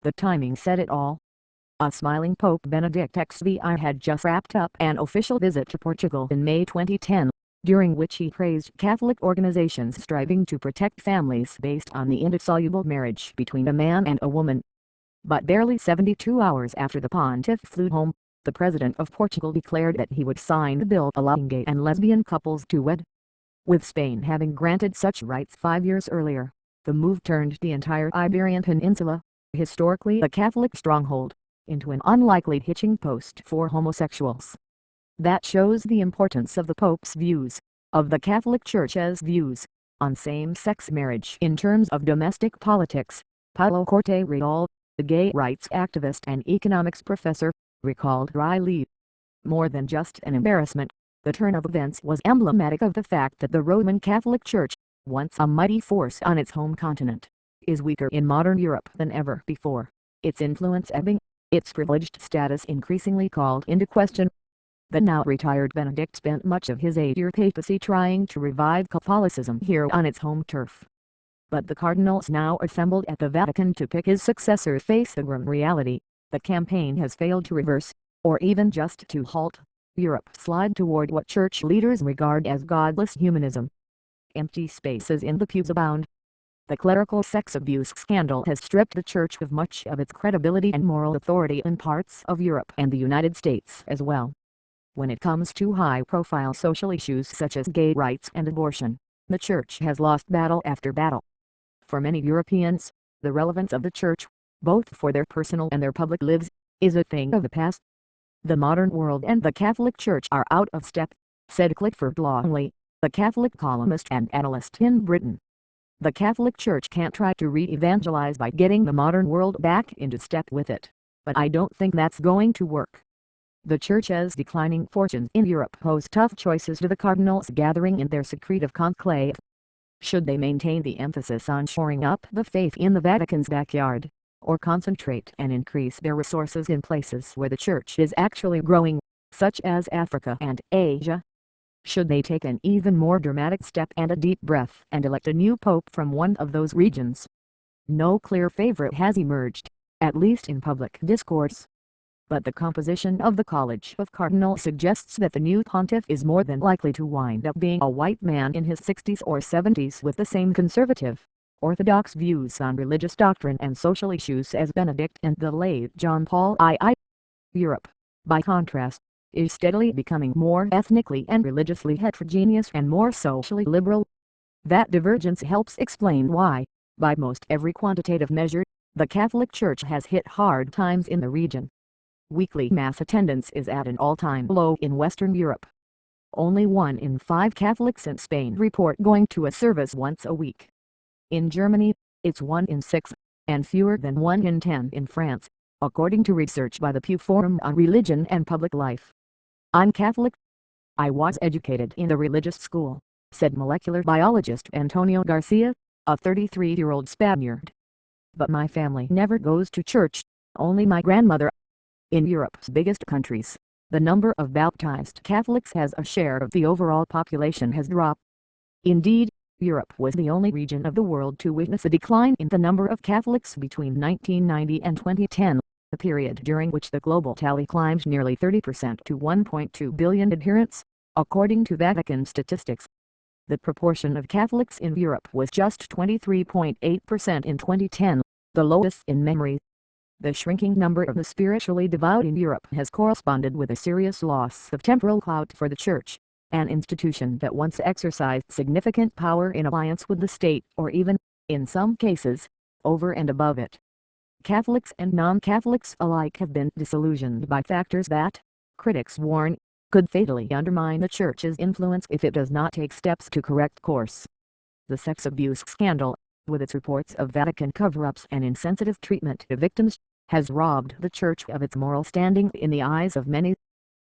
The timing said it all. A smiling Pope Benedict XVI had just wrapped up an official visit to Portugal in May 2010, during which he praised Catholic organizations striving to protect families based on the indissoluble marriage between a man and a woman. But barely 72 hours after the pontiff flew home, the President of Portugal declared that he would sign the bill allowing gay and lesbian couples to wed. With Spain having granted such rights 5 years earlier, the move turned the entire Iberian Peninsula, historically a Catholic stronghold, into an unlikely hitching post for homosexuals. That shows the importance of the Pope's views, of the Catholic Church's views, on same-sex marriage in terms of domestic politics. Paulo Corte Real, the gay rights activist and economics professor, recalled dryly. More than just an embarrassment, the turn of events was emblematic of the fact that the Roman Catholic Church, once a mighty force on its home continent, is weaker in modern Europe than ever before, its influence ebbing, its privileged status increasingly called into question. The now retired Benedict spent much of his 8-year papacy trying to revive Catholicism here on its home turf. But the cardinals now assembled at the Vatican to pick his successor face the grim reality: the campaign has failed to reverse, or even just to halt, Europe's slide toward what church leaders regard as godless humanism. Empty spaces in the pews abound. The clerical sex abuse scandal has stripped the church of much of its credibility and moral authority in parts of Europe and the United States as well. When it comes to high-profile social issues such as gay rights and abortion, the church has lost battle after battle. For many Europeans, the relevance of the church, both for their personal and their public lives, is a thing of the past. The modern world and the Catholic Church are out of step, said Clifford Longley, the Catholic columnist and analyst in Britain. The Catholic Church can't try to re-evangelize by getting the modern world back into step with it, but I don't think that's going to work. The Church's declining fortunes in Europe pose tough choices to the cardinals gathering in their secretive conclave. Should they maintain the emphasis on shoring up the faith in the Vatican's backyard, or concentrate and increase their resources in places where the Church is actually growing, such as Africa and Asia? Should they take an even more dramatic step and a deep breath and elect a new pope from one of those regions? No clear favorite has emerged, at least in public discourse. But the composition of the College of Cardinals suggests that the new pontiff is more than likely to wind up being a white man in his 60s or 70s with the same conservative, orthodox views on religious doctrine and social issues as Benedict and the late John Paul II. Europe, by contrast, is steadily becoming more ethnically and religiously heterogeneous and more socially liberal. That divergence helps explain why, by most every quantitative measure, the Catholic Church has hit hard times in the region. Weekly mass attendance is at an all-time low in Western Europe. Only 1 in 5 Catholics in Spain report going to a service once a week. In Germany, it's 1 in 6, and fewer than 1 in 10 in France, according to research by the Pew Forum on Religion and Public Life. I'm Catholic. I was educated in a religious school, said molecular biologist Antonio Garcia, a 33-year-old Spaniard. But my family never goes to church, only my grandmother. In Europe's biggest countries, the number of baptized Catholics as a share of the overall population has dropped. Indeed, Europe was the only region of the world to witness a decline in the number of Catholics between 1990 and 2010, a period during which the global tally climbed nearly 30% to 1.2 billion adherents, according to Vatican statistics. The proportion of Catholics in Europe was just 23.8% in 2010, the lowest in memory. The shrinking number of the spiritually devout in Europe has corresponded with a serious loss of temporal clout for the Church, an institution that once exercised significant power in alliance with the state or even, in some cases, over and above it. Catholics and non-Catholics alike have been disillusioned by factors that, critics warn, could fatally undermine the Church's influence if it does not take steps to correct course. The sex abuse scandal, with its reports of Vatican cover-ups and insensitive treatment to victims, has robbed the Church of its moral standing in the eyes of many.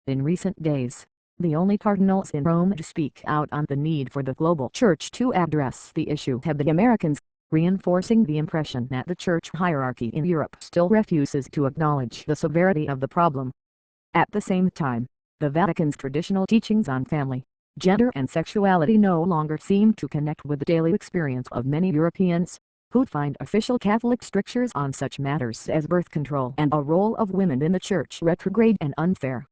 In recent days, the only cardinals in Rome to speak out on the need for the global Church to address the issue have been Americans, reinforcing the impression that the Church hierarchy in Europe still refuses to acknowledge the severity of the problem. At the same time, the Vatican's traditional teachings on family, gender and sexuality no longer seem to connect with the daily experience of many Europeans. who find official Catholic strictures on such matters as birth control and a role of women in the Church retrograde and unfair.